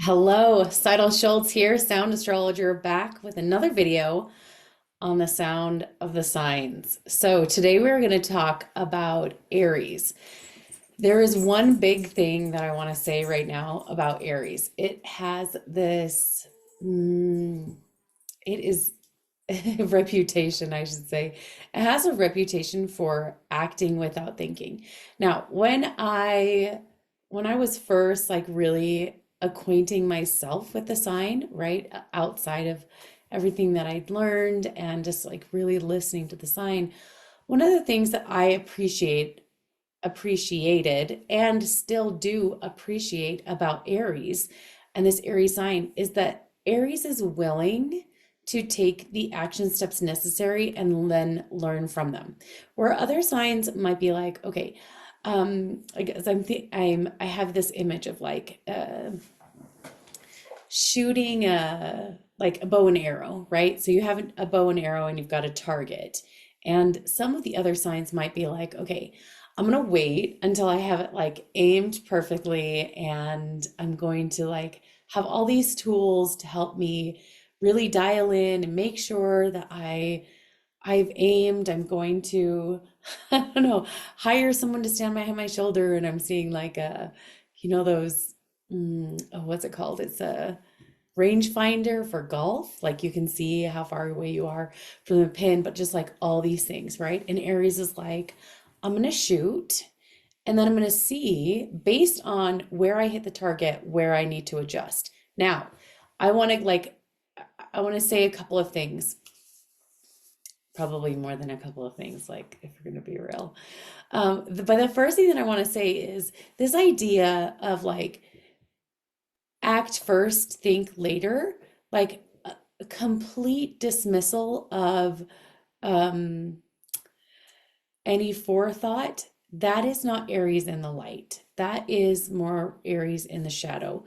Hello, Seidel Schultz here, sound astrologer, back with another video on the sound of the signs. So today we're going to talk about Aries. There is one big thing that I want to say right now about Aries. It has this, it is a reputation, I should say. It has a reputation for acting without thinking. Now, when I was first like really acquainting myself with the sign, right, outside of everything that I'd learned and just like really listening to the sign, one of the things that I appreciated and still do appreciate about Aries and this Aries sign is that Aries is willing to take the action steps necessary and then learn from them. Where other signs might be like, okay, I guess I have this image of like shooting a bow and arrow, right? So you have a bow and arrow and you've got a target. And some of the other signs might be like, okay, I'm gonna wait until I have it like aimed perfectly and I'm going to like have all these tools to help me really dial in and make sure that I've aimed. I'm going to, I don't know, hire someone to stand behind my shoulder and I'm seeing like those, oh, what's it called? It's a rangefinder for golf. Like you can see how far away you are from the pin, but just like all these things, right? And Aries is like, I'm gonna shoot and then I'm gonna see based on where I hit the target, where I need to adjust. Now, I wanna like I wanna say a couple of things, probably more than a couple of things, like if we're gonna be real. But the first thing that I want to say is this idea of like act first, think later, like a complete dismissal of um, any forethought. That is not Aries in the light. That is more Aries in the shadow.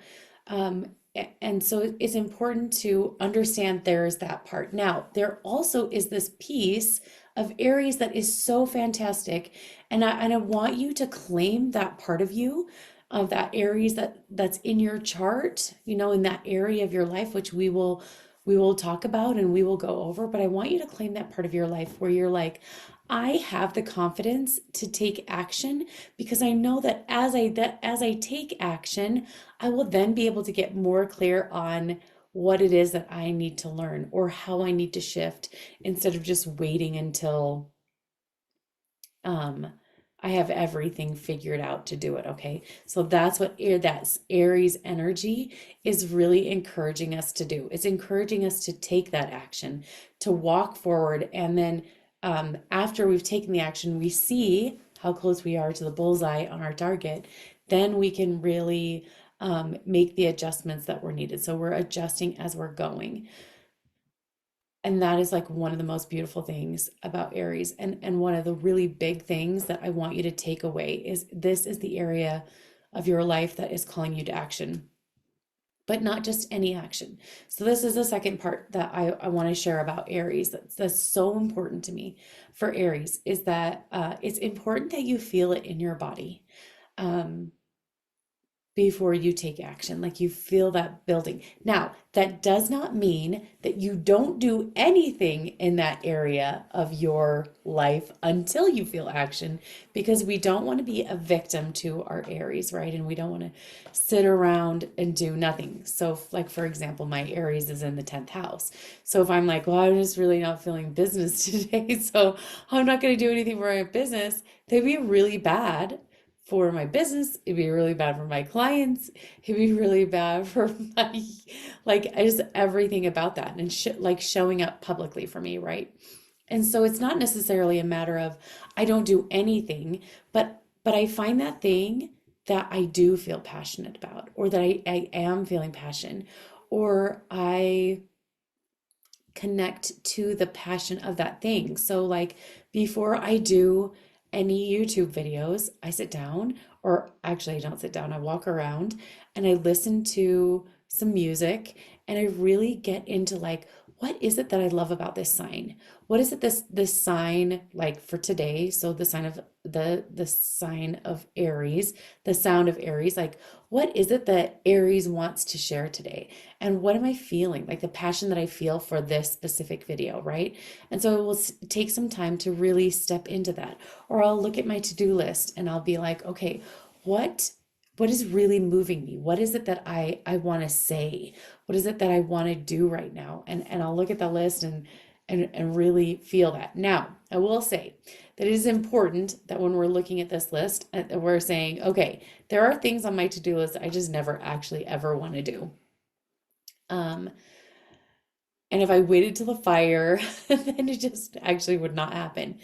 And so it's important to understand there's that part. Now, there also is this piece of Aries that is so fantastic. And I want you to claim that part of you, of that Aries that's in your chart, in that area of your life, which we will talk about and we will go over. But I want you to claim that part of your life where you're like, I have the confidence to take action because I know that as I take action, I will then be able to get more clear on what it is that I need to learn or how I need to shift instead of just waiting until um I have everything figured out to do it, okay? So that's what that's Aries energy is really encouraging us to do. It's encouraging us to take that action, to walk forward, and then after we've taken the action, we see how close we are to the bullseye on our target. Then we can really make the adjustments that were needed. So we're adjusting as we're going. And that is like one of the most beautiful things about Aries. And one of the really big things that I want you to take away is this is the area of your life that is calling you to action, but not just any action. So this is the second part that I want to share about Aries. That's so important to me for Aries is that it's important that you feel it in your body. Um, before you take action, like you feel that building. Now, that does not mean that you don't do anything in that area of your life until you feel action, because we don't want to be a victim to our Aries, right? And we don't want to sit around and do nothing. So, like, for example, my Aries is in the 10th house. So, if I'm like, well, I'm just really not feeling business today, so I'm not going to do anything for my business, that'd be really bad for my business. It'd be really bad for my clients. It'd be really bad for my, like, just everything about that and like showing up publicly for me, right? And so it's not necessarily a matter of I don't do anything, but I find that thing that I do feel passionate about, or that I am feeling passion, or I connect to the passion of that thing. So, like, before I do any YouTube videos, I sit down, or actually, I don't sit down, I walk around and I listen to some music and I really get into like, what is it that I love about this sign? What is it this sign like for today? So the sign of the sign of Aries, the sound of Aries, like what is it that Aries wants to share today? And what am I feeling? Like the passion that I feel for this specific video, right? And so it will take some time to really step into that. Or I'll look at my to-do list and I'll be like, okay, what what is really moving me? What is it that I want to say? What is it that I want to do right now? And I'll look at the list and really feel that. Now, I will say that it is important that when we're looking at this list, that we're saying, okay, there are things on my to-do list I just never actually ever want to do. Um, and if I waited till the fire, then it just actually would not happen.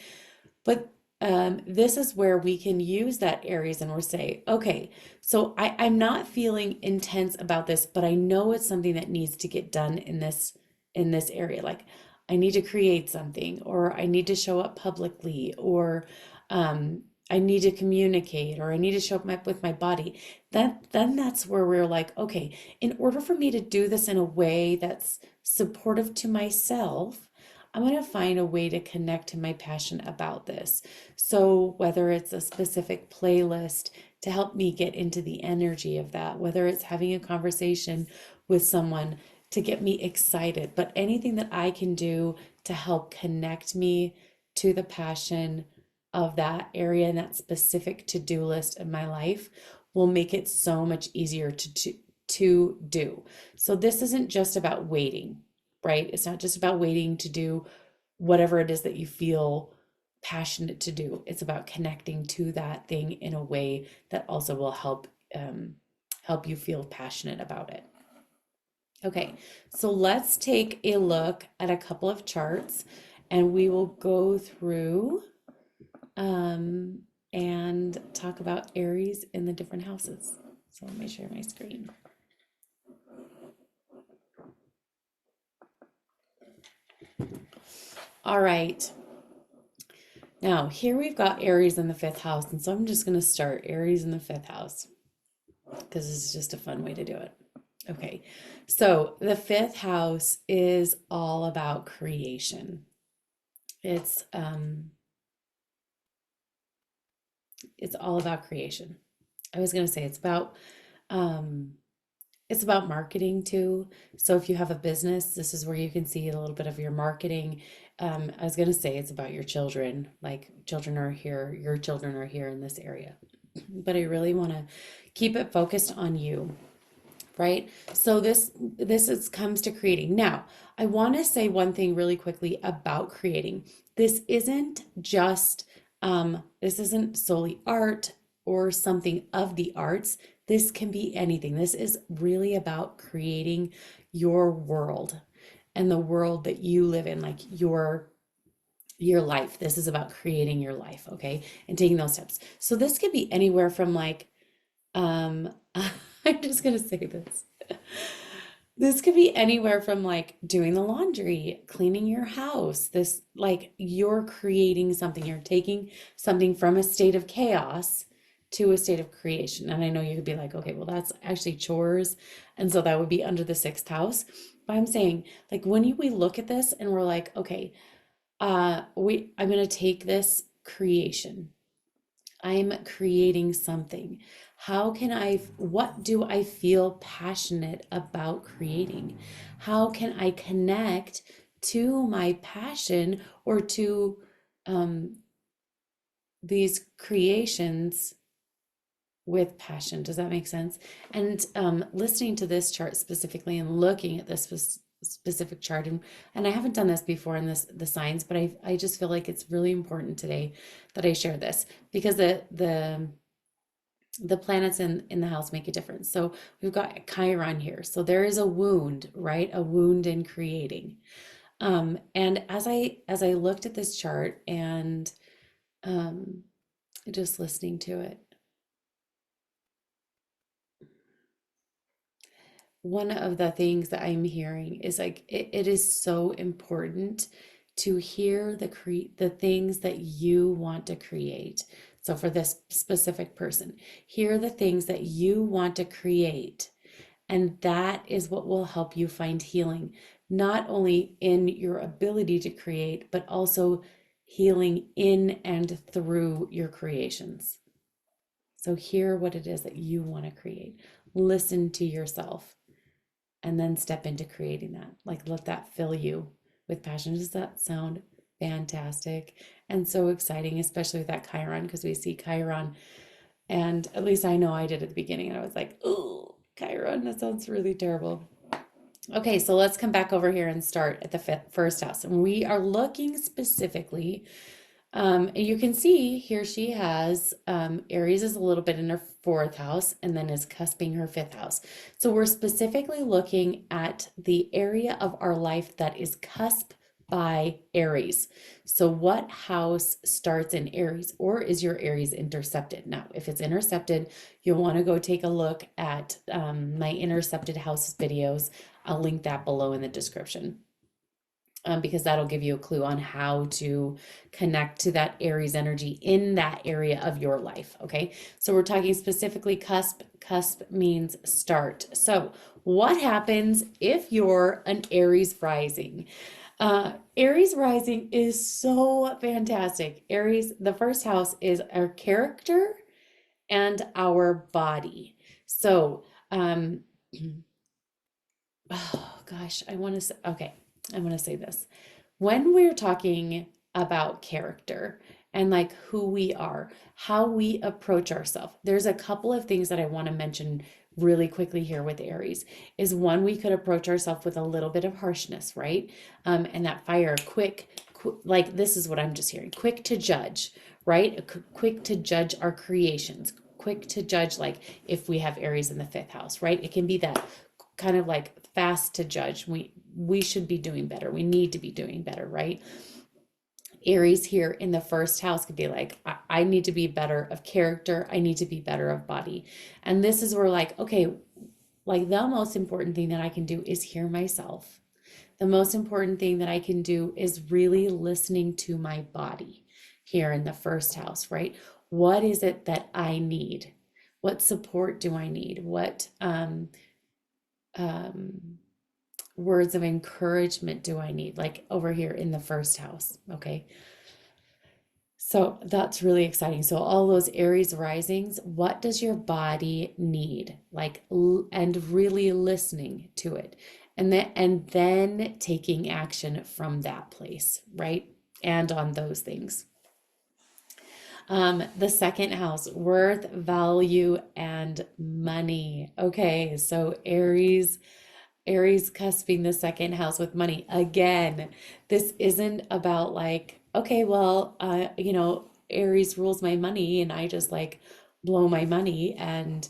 But this is where we can use that Aries and we'll say, okay, so I'm not feeling intense about this, but I know it's something that needs to get done in this area. Like I need to create something, or I need to show up publicly, or I need to communicate, or I need to show up with my body. Then that's where we're like, okay, in order for me to do this in a way that's supportive to myself, I'm going to find a way to connect to my passion about this. So, whether it's a specific playlist to help me get into the energy of that, whether it's having a conversation with someone to get me excited, but anything that I can do to help connect me to the passion of that area and that specific to-do list of my life will make it so much easier to do. So, this isn't just about waiting, right? It's not just about waiting to do whatever it is that you feel passionate to do. It's about connecting to that thing in a way that also will help you feel passionate about it. Okay, so let's take a look at a couple of charts and we will go through um, and talk about Aries in the different houses. So let me share my screen. All right. Now, here we've got Aries in the fifth house, and so I'm just going to start Aries in the fifth house because this is just a fun way to do it. Okay, so the fifth house is all about creation. It's it's all about creation. I was going to say um it's about marketing too. So if you have a business, this is where you can see a little bit of your marketing. I was going to say it's about your children, like children are here, your children are here in this area. But I really want to keep it focused on you, right? So this is comes to creating. Now, I want to say one thing really quickly about creating. This isn't solely art or something of the arts. This can be anything. This is really about creating your world and the world that you live in, like your life. This is about creating your life, okay? And taking those steps. So this could be anywhere from like I'm just gonna say this. This could be anywhere from like doing the laundry, cleaning your house. This, like, you're creating something, you're taking something from a state of chaos to a state of creation. And I know you could be like, okay, well, that's actually chores. And so that would be under the sixth house. But I'm saying, like, we look at this and we're like, okay, I'm gonna take this creation. I'm creating something. What do I feel passionate about creating? How can I connect to my passion or to um, these creations with passion? Does that make sense? And listening to this chart specifically and looking at this specific chart, and I haven't done this before in the signs, but I just feel like it's really important today that I share this because the planets in the house make a difference. So we've got Chiron here. So there is a wound, right? A wound in creating. And as I looked at this chart and um, just listening to it, one of the things that I'm hearing is like it is so important to hear the things that you want to create. So for this specific person, hear the things that you want to create And that is what will help you find healing, not only in your ability to create, but also healing in and through your creations. So hear what it is that you want to create. Listen to yourself and then step into creating that. Like let that fill you with passion. Does that sound fantastic and so exciting, especially with that Chiron? Because we see Chiron, and at least I know I did at the beginning, and I was like, oh, Chiron, that sounds really terrible. Okay, so let's come back over here and start at the first house. And we are looking specifically, you can see here she has Aries is a little bit in her fourth house and then is cusping her fifth house. So we're specifically looking at the area of our life that is cusp by Aries. So what house starts in Aries, or is your Aries intercepted? Now, if it's intercepted, you'll want to go take a look at my intercepted houses videos. I'll link that below in the description. Because that'll give you a clue on how to connect to that Aries energy in that area of your life. Okay, so we're talking specifically cusp. Cusp means start. So, what happens if you're an Aries rising? Aries rising is so fantastic. Aries, the first house is our character and our body. So, oh gosh, I want to say, okay, I want to say this. When we're talking about character and like who we are, how we approach ourselves, there's a couple of things that I want to mention really quickly here with Aries. Is one, we could approach ourselves with a little bit of harshness, right? And that fire, like this is what I'm just hearing, quick to judge, right? Quick to judge our creations, quick to judge, like if we have Aries in the fifth house, right? It can be that kind of like fast to judge. We should be doing better. We need to be doing better, right? Aries here in the first house could be like, I need to be better of character. I need to be better of body. And this is where like, okay, like the most important thing that I can do is hear myself. The most important thing that I can do is really listening to my body here in the first house, right? What is it that I need? What support do I need? What um, words of encouragement do I need? Like over here in the first house. Okay. So that's really exciting. So all those Aries risings, what does your body need? Like, and really listening to it. And then taking action from that place, right? And on those things. The second house, worth, value, and money. Okay, so Aries cusping the second house with money. Again, this isn't about like, okay, well, Aries rules my money and I just like blow my money and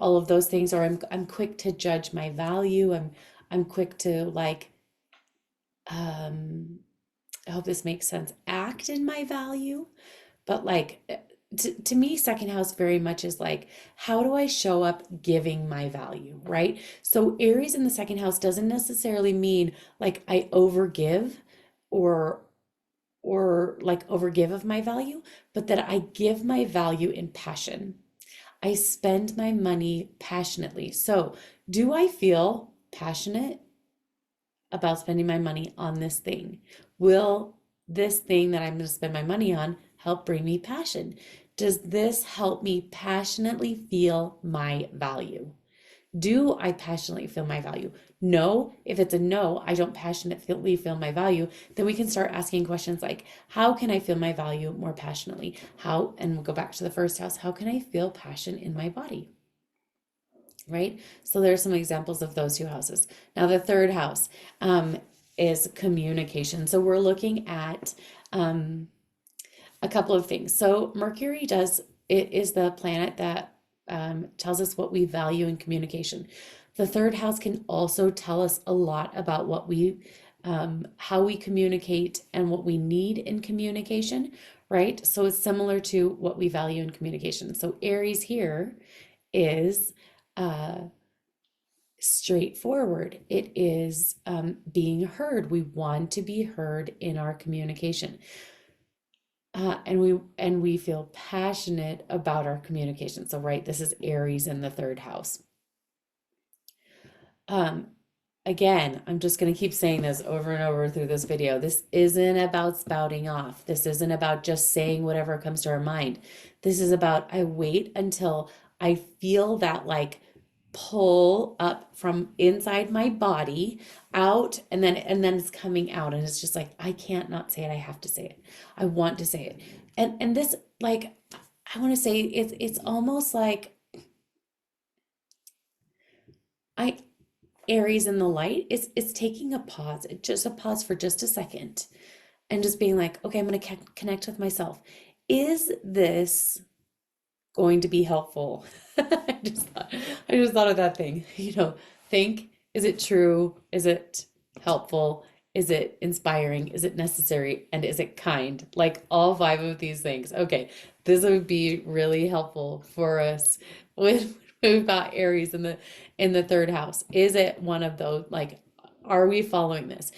all of those things, or I'm quick to judge my value. I'm quick to like um I hope this makes sense. Act in my value, but like to me, second house very much is like, how do I show up giving my value, right? So Aries in the second house doesn't necessarily mean like I overgive or like overgive of my value, but that I give my value in passion. I spend my money passionately. So do I feel passionate about spending my money on this thing? Will this thing that I'm going to spend my money on help bring me passion? Does this help me passionately feel my value? Do I passionately feel my value? No. If it's a no, I don't passionately feel my value, then we can start asking questions like, how can I feel my value more passionately? How, and we'll go back to the first house, how can I feel passion in my body? Right? So there's some examples of those two houses. Now the third house is communication. So we're looking at a couple of things. So Mercury it is the planet that tells us what we value in communication. The third house can also tell us a lot about what how we communicate and what we need in communication, right? So it's similar to what we value in communication. So Aries here is straightforward. It is being heard. We want to be heard in our communication. And we feel passionate about our communication. So, right, this is Aries in the third house. Um, Again, I'm just going to keep saying this over and over through this video. This isn't about spouting off. This isn't about just saying whatever comes to our mind. This is about I wait until I feel that like pull up from inside my body out, and then it's coming out, and it's just like I can't not say it. I have to say it. I want to say it. And this like I want to say it's almost like I Aries in the light is it's taking a pause, just a pause for just a second, and just being like, okay, I'm going to connect with myself. Is this going to be helpful? I just thought of that thing. Think, is it true? Is it helpful? Is it inspiring? Is it necessary? And is it kind? Like all five of these things. Okay, this would be really helpful for us when we've got Aries in the third house. Is it one of those like are we following this?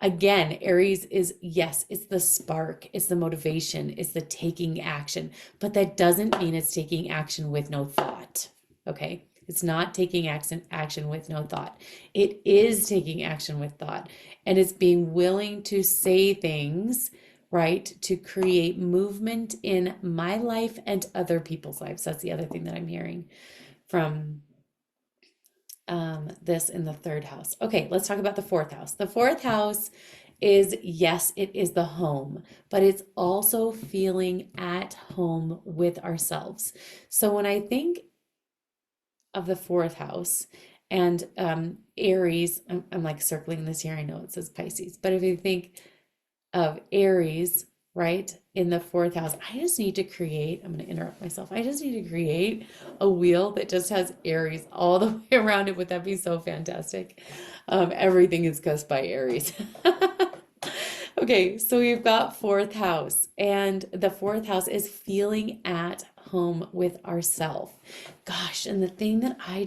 Again, Aries is, yes, it's the spark, it's the motivation, it's the taking action, but that doesn't mean it's taking action with no thought. Okay? It's not taking action with no thought. It is taking action with thought, and it's being willing to say things, right, to create movement in my life and other people's lives. That's the other thing that I'm hearing from this in the third house. Okay, let's talk about the fourth house. The fourth house is, yes, it is the home, but it's also feeling at home with ourselves. So when I think of the fourth house and Aries, I'm like circling this here. I know it says Pisces, but if you think of Aries, right, in the fourth house, I just need to create, I'm going to interrupt myself. I just need to create a wheel that just has Aries all the way around it. Would that be so fantastic? Everything is cussed by Aries. Okay, so we've got fourth house, and the fourth house is feeling at home with ourself. Gosh, and the thing that I'm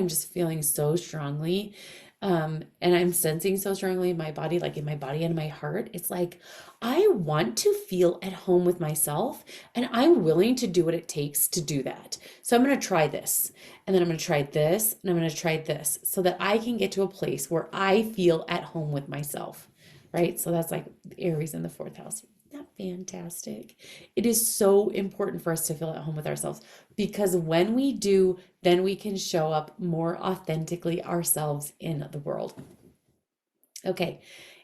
just feeling so strongly, and I'm sensing so strongly in my body, like in my body and my heart, it's like I want to feel at home with myself, and I'm willing to do what it takes to do that. So I'm going to try this, and then I'm going to try this, and I'm going to try this, so that I can get to a place where I feel at home with myself, right? So that's like Aries in the fourth house. Isn't that fantastic? It is so important for us to feel at home with ourselves, because when we do, then we can show up more authentically ourselves in the world. Okay,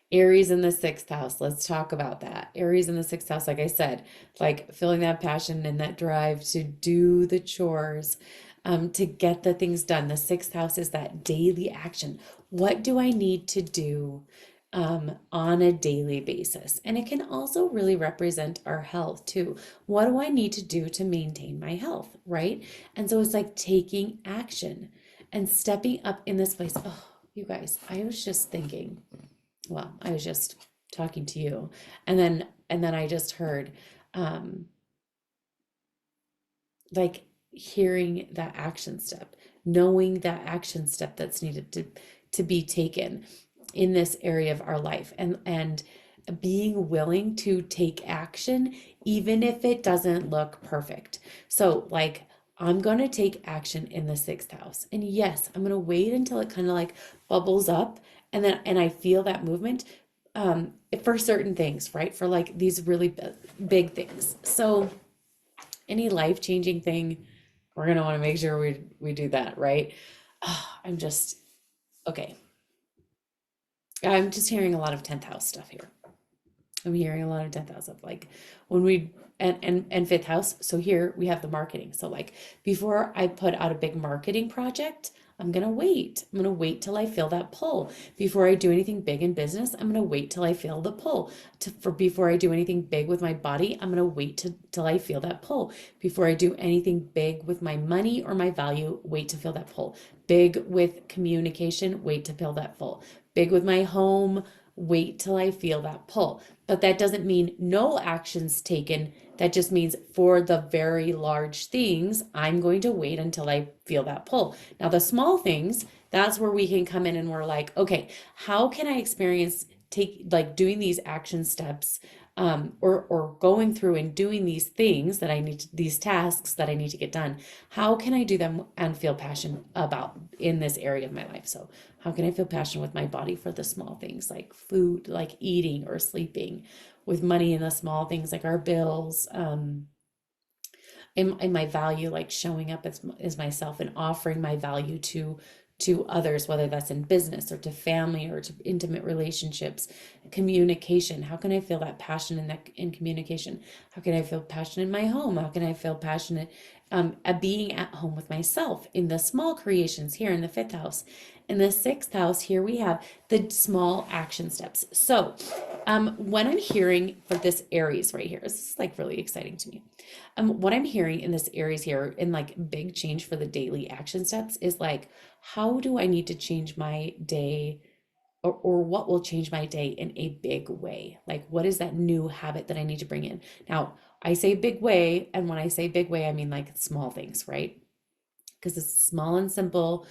Aries in the sixth house. Let's talk about that. Aries in the sixth house, like I said, like feeling that passion and that drive to do the chores, to get the things done. The sixth house is that daily action. What do I need to do on a daily basis? And it can also really represent our health too. What do I need to do to maintain my health, right? And so it's like taking action and stepping up in this place. Oh, you guys, I was just thinking, well, I was just talking to you, and then I just heard um like hearing that action step, knowing that action step that's needed to be taken in this area of our life, and being willing to take action even if it doesn't look perfect. So like I'm going to take action in the sixth house. And yes, I'm going to wait until it kind of like bubbles up, and I feel that movement for certain things, right? For like these really big things. So any life-changing thing, we're going to want to make sure we do that, right? I'm just okay. I'm just hearing a lot of 10th house stuff here. I'm hearing a lot of 10th house of like when we and fifth house. So here we have the marketing. So like before I put out a big marketing project, I'm gonna wait. I'm gonna wait till I feel that pull. Before I do anything big in business, I'm gonna wait till I feel the pull. For before I do anything big with my body, I'm gonna wait till I feel that pull. Before I do anything big with my money or my value, wait to feel that pull. Big with communication, wait to feel that pull. Big with my home, wait till I feel that pull. But that doesn't mean no actions taken. That just means for the very large things, I'm going to wait until I feel that pull. Now, the small things, that's where we can come in and we're like, okay, how can I experience take like doing these action steps or going through and doing these things that I need to, these tasks that I need to get done, how can I do them and feel passion about in this area of my life? So how can I feel passionate with my body for the small things like food, like eating or sleeping, with money in the small things like our bills, and my value, like showing up as myself and offering my value to others, whether that's in business or to family or to intimate relationships. Communication, how can I feel that passion in that in communication? How can I feel passion in my home? How can I feel passionate at being at home with myself in the small creations here in the fifth house? In the sixth house, here we have the small action steps. So when I'm hearing for this Aries right here, this is like really exciting to me. What I'm hearing in this Aries here, in like big change for the daily action steps, is like, how do I need to change my day, or what will change my day in a big way? Like, what is that new habit that I need to bring in? Now, I say big way, and when I say big way, I mean like small things, right? Because it's small and simple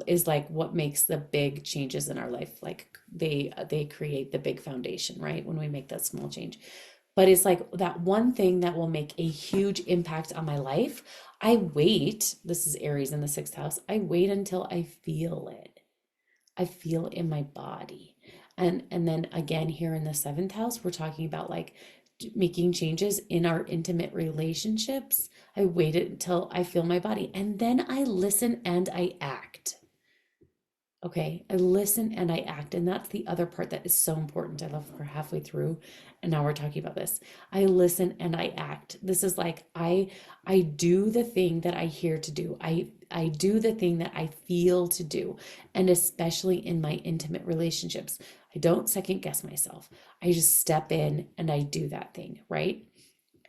is like what makes the big changes in our life. Like they create the big foundation, right? When we make that small change. But it's like that one thing that will make a huge impact on my life. I wait, this is Aries in the sixth house. I wait until I feel it. I feel it in my body. And then again here in the seventh house, we're talking about like making changes in our intimate relationships. I wait until I feel my body, and then I listen and I act. Okay, I listen and I act. And that's the other part that is so important. I love we're halfway through and now we're talking about this. I listen and I act. This is like I do the thing that I hear to do. I do the thing that I feel to do. And especially in my intimate relationships, I don't second guess myself. I just step in and I do that thing, right?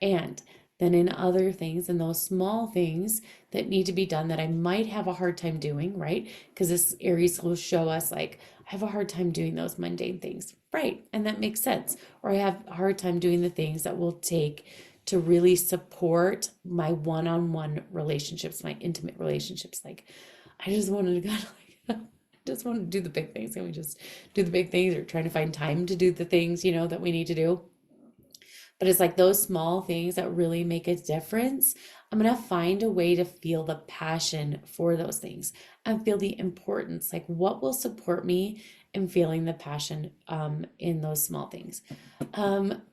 And then in other things, and those small things that need to be done that I might have a hard time doing, right? Because this Aries will show us like, I have a hard time doing those mundane things, right? And that makes sense. Or I have a hard time doing the things that will take to really support my one-on-one relationships, my intimate relationships. Like, I just wanted to kind of like, just want to do the big things. Can we just do the big things, or trying to find time to do the things, that we need to do? But it's like those small things that really make a difference. I'm going to find a way to feel the passion for those things and feel the importance. Like, what will support me in feeling the passion in those small things?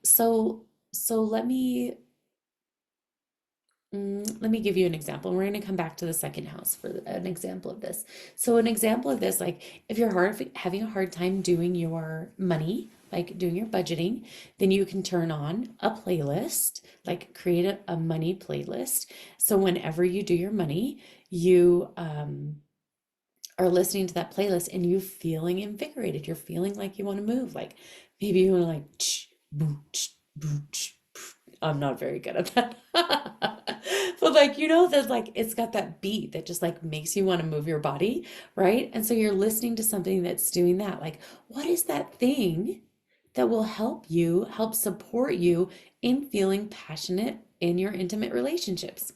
So let me give you an example. We're going to come back to the second house for an example of this. So an example of this, like if you're having a hard time doing your money, like doing your budgeting, then you can turn on a playlist, like create a money playlist. So whenever you do your money, you are listening to that playlist and you feeling invigorated. You're feeling like you want to move. Like maybe you want to like, boo, boo, I'm not very good at that. But like, that like it's got that beat that just like makes you want to move your body, right? And so you're listening to something that's doing that. Like, what is that thing that will help support you in feeling passionate in your intimate relationships?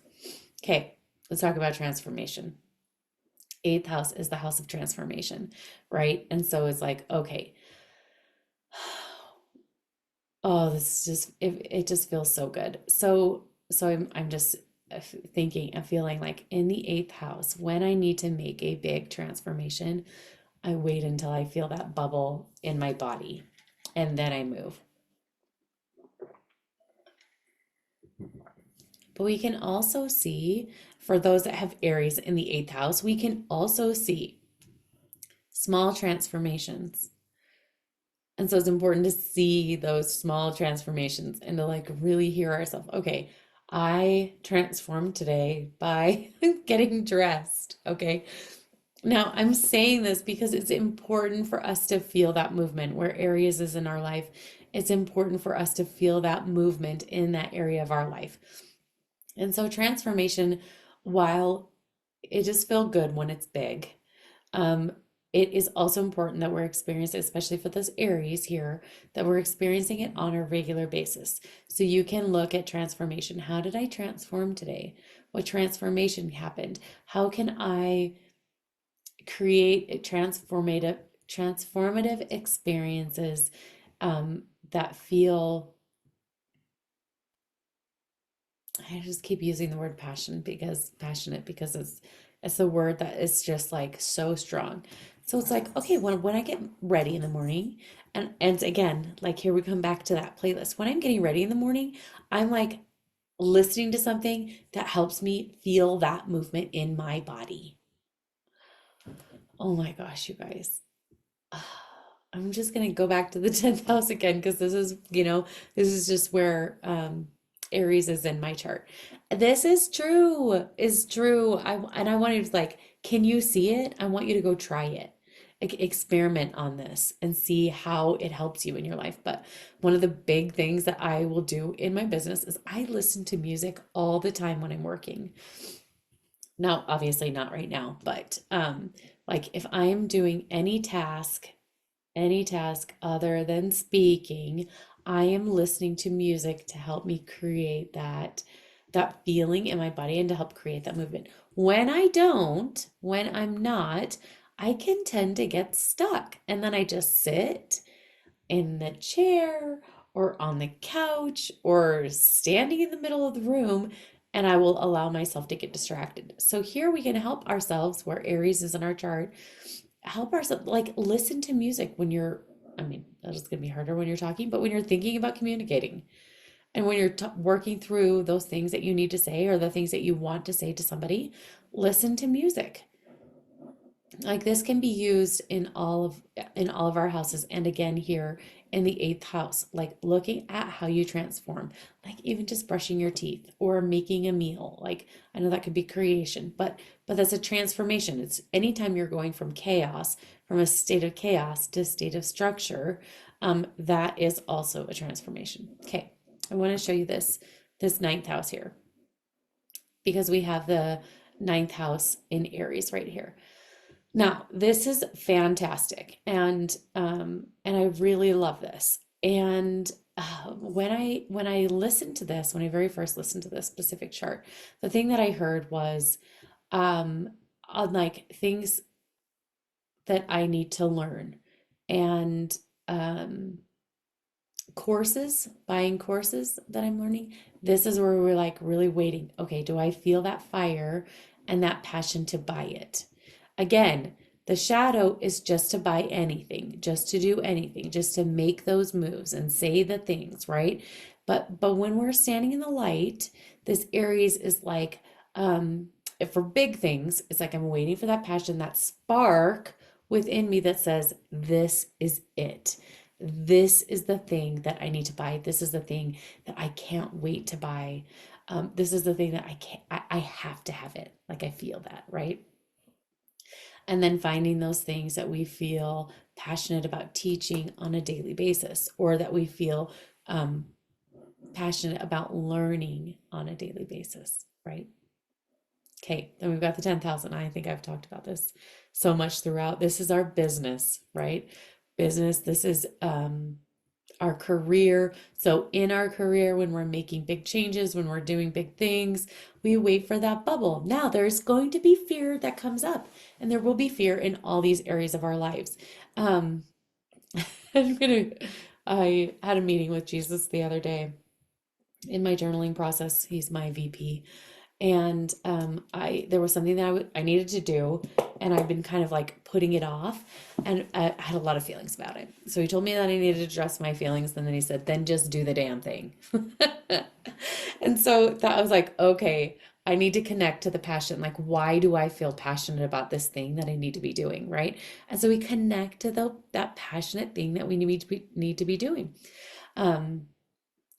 Okay, let's talk about transformation. Eighth house is the house of transformation, right? And so it's like, okay, oh, this is just it just feels so good. So I'm just thinking and feeling like in the eighth house, when I need to make a big transformation, I wait until I feel that bubble in my body and then I move. But we can also see, for those that have Aries in the eighth house, we can also see small transformations. And so it's important to see those small transformations and to like really hear ourselves. Okay, I transformed today by getting dressed. Okay. Now I'm saying this because it's important for us to feel that movement where Aries is in our life. It's important for us to feel that movement in that area of our life. And so transformation, while it just feels good when it's big, um, it is also important that we're experiencing, especially for those Aries here, that we're experiencing it on a regular basis. So you can look at transformation. How did I transform today? What transformation happened? How can I create transformative experiences that feel I just keep using the word passion because passionate because it's the word that is just like so strong. So it's like, okay, when I get ready in the morning, and again, like here we come back to that playlist. When I'm getting ready in the morning, I'm like listening to something that helps me feel that movement in my body. Oh my gosh, you guys. I'm just gonna go back to the 10th house again because this is, this is just where Aries is in my chart. This is true. And I want you to like, can you see it? I want you to go try it. Experiment on this and see how it helps you in your life. But one of the big things that I will do in my business is I listen to music all the time when I'm working. Now, obviously not right now, but like if I'm doing any task other than speaking, I am listening to music to help me create that feeling in my body and to help create that movement. When I'm not, I can tend to get stuck and then I just sit in the chair or on the couch or standing in the middle of the room and I will allow myself to get distracted. So here we can help ourselves where Aries is in our chart, help ourselves like listen to music when you're, I mean, that is going to be harder when you're talking, but when you're thinking about communicating and when you're working through those things that you need to say or the things that you want to say to somebody, listen to music. Like this can be used in all of our houses and again here in the eighth house, like looking at how you transform, like even just brushing your teeth or making a meal. Like I know that could be creation, but that's a transformation. It's anytime you're going from chaos, from a state of chaos to a state of structure, that is also a transformation. Okay, I want to show you this ninth house here because we have the ninth house in Aries right here. Now, this is fantastic, and I really love this. And when I listened to this, when I very first listened to this specific chart, the thing that I heard was um, on like things that I need to learn, and um, buying courses that I'm learning. This is where we're like really waiting. Okay, do I feel that fire and that passion to buy it? Again, the shadow is just to buy anything, just to do anything, just to make those moves and say the things, right? But when we're standing in the light, this Aries is like if for big things, it's like I'm waiting for that passion, that spark within me that says, this is it. This is the thing that I need to buy. This is the thing that I can't wait to buy. This is the thing that I have to have it. Like I feel that, right? And then finding those things that we feel passionate about teaching on a daily basis, or that we feel um, passionate about learning on a daily basis, right? Okay, then we've got the 10,000. I think I've talked about this so much throughout. This is our business, right? Business, this is our career. So in our career, when we're making big changes, when we're doing big things, we wait for that bubble. Now, there's going to be fear that comes up, and there will be fear in all these areas of our lives. Um, I'm gonna, I had a meeting with Jesus the other day in my journaling process. He's my VP. And I there was something that I needed to do, and I've been kind of like putting it off, and I had a lot of feelings about it. So he told me that I needed to address my feelings, and then he said, "Then just do the damn thing." And so that I was like, okay, I need to connect to the passion. Like, why do I feel passionate about this thing that I need to be doing, right? And so we connect to that passionate thing that we need to be doing. Um,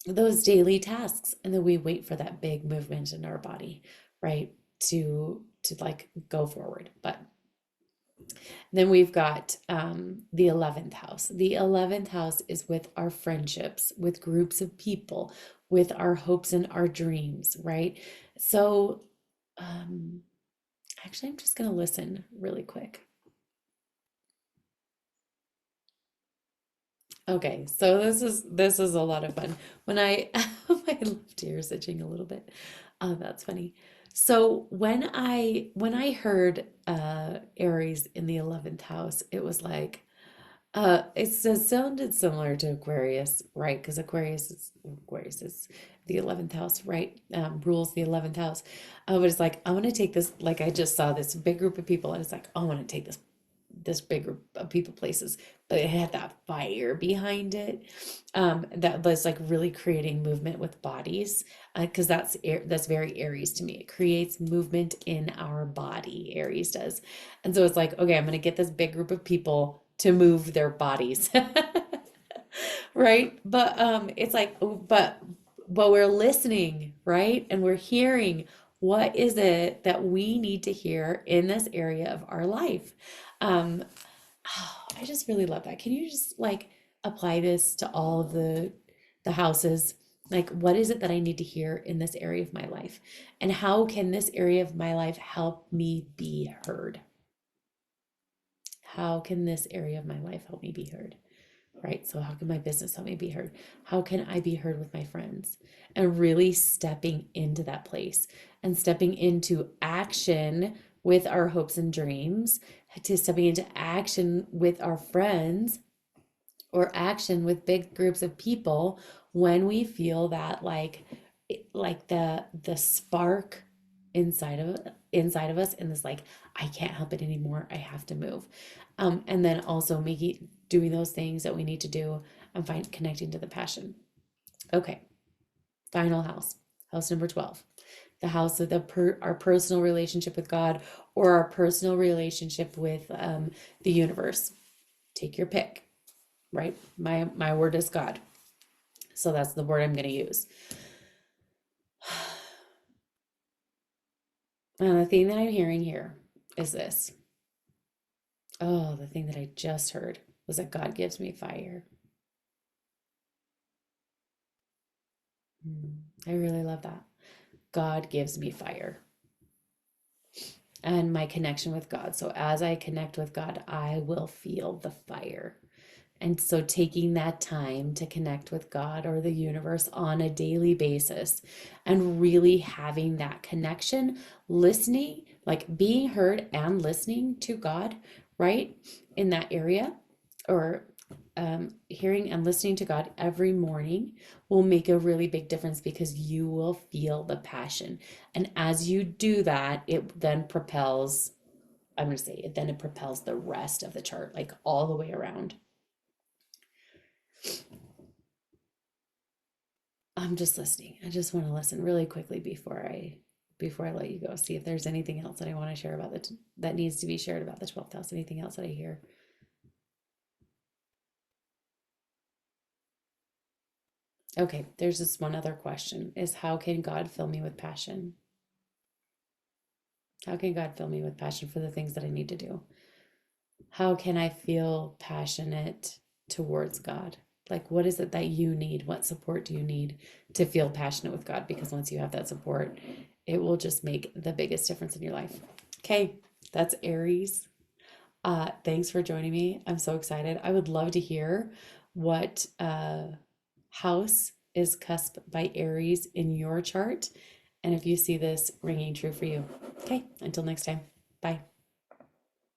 those daily tasks, and then we wait for that big movement in our body, right, to like go forward. But then we've got the 11th house. The 11th house is with our friendships, with groups of people, with our hopes and our dreams, right? So um actually I'm just going to listen really quick. Okay, so this is a lot of fun. When I my left ear is itching a little bit. Oh, that's funny. So when I heard Aries in the 11th house, it was like it sounded similar to Aquarius, right? Because Aquarius is the 11th house, right? Rules the 11th house. But it's like, I want to take this, like I just saw this big group of people, and it's like, I want to take this big group of people places, but it had that fire behind it, that was like really creating movement with bodies, because that's very Aries to me. It creates movement in our body, Aries does. And so it's like, okay, I'm gonna get this big group of people to move their bodies. Right? But it's like, but we're listening, right? And we're hearing, what is it that we need to hear in this area of our life? Um, oh, I just really love that. Can you just like apply this to all of the houses? Like, what is it that I need to hear in this area of my life? And how can this area of my life help me be heard? How can this area of my life help me be heard? Right? So, how can my business help me be heard? How can I be heard with my friends? And really stepping into that place and stepping into action with our hopes and dreams, to stepping into action with our friends, or action with big groups of people when we feel that like the spark inside of us, and this like, I can't help it anymore, I have to move. And then also making doing those things that we need to do, and find connecting to the passion. Okay, final house, house number 12, the house of our personal relationship with God, or our personal relationship with the universe. Take your pick, right? My word is God. So that's the word I'm going to use. And the thing that I'm hearing here is this. Oh, the thing that I just heard was that God gives me fire. I really love that. God gives me fire, and my connection with God. So as I connect with God, I will feel the fire. And so taking that time to connect with God or the universe on a daily basis, and really having that connection, listening, like being heard and listening to God, right? In that area, or hearing and listening to God every morning, will make a really big difference, because you will feel the passion. And as you do that, it then propels, I'm going to say it, then it propels the rest of the chart, like all the way around. I'm just listening. I just want to listen really quickly before I let you go. See if there's anything else that I want to share about that needs to be shared about the 12th house. Anything else that I hear? Okay, there's this one other question, is how can God fill me with passion? How can God fill me with passion for the things that I need to do? How can I feel passionate towards God? Like, what is it that you need? What support do you need to feel passionate with God? Because once you have that support, it will just make the biggest difference in your life. Okay, that's Aries. Thanks for joining me. I'm so excited. I would love to hear what house is cusp by Aries in your chart, and if you see this ringing true for you. Okay, until next time. Bye.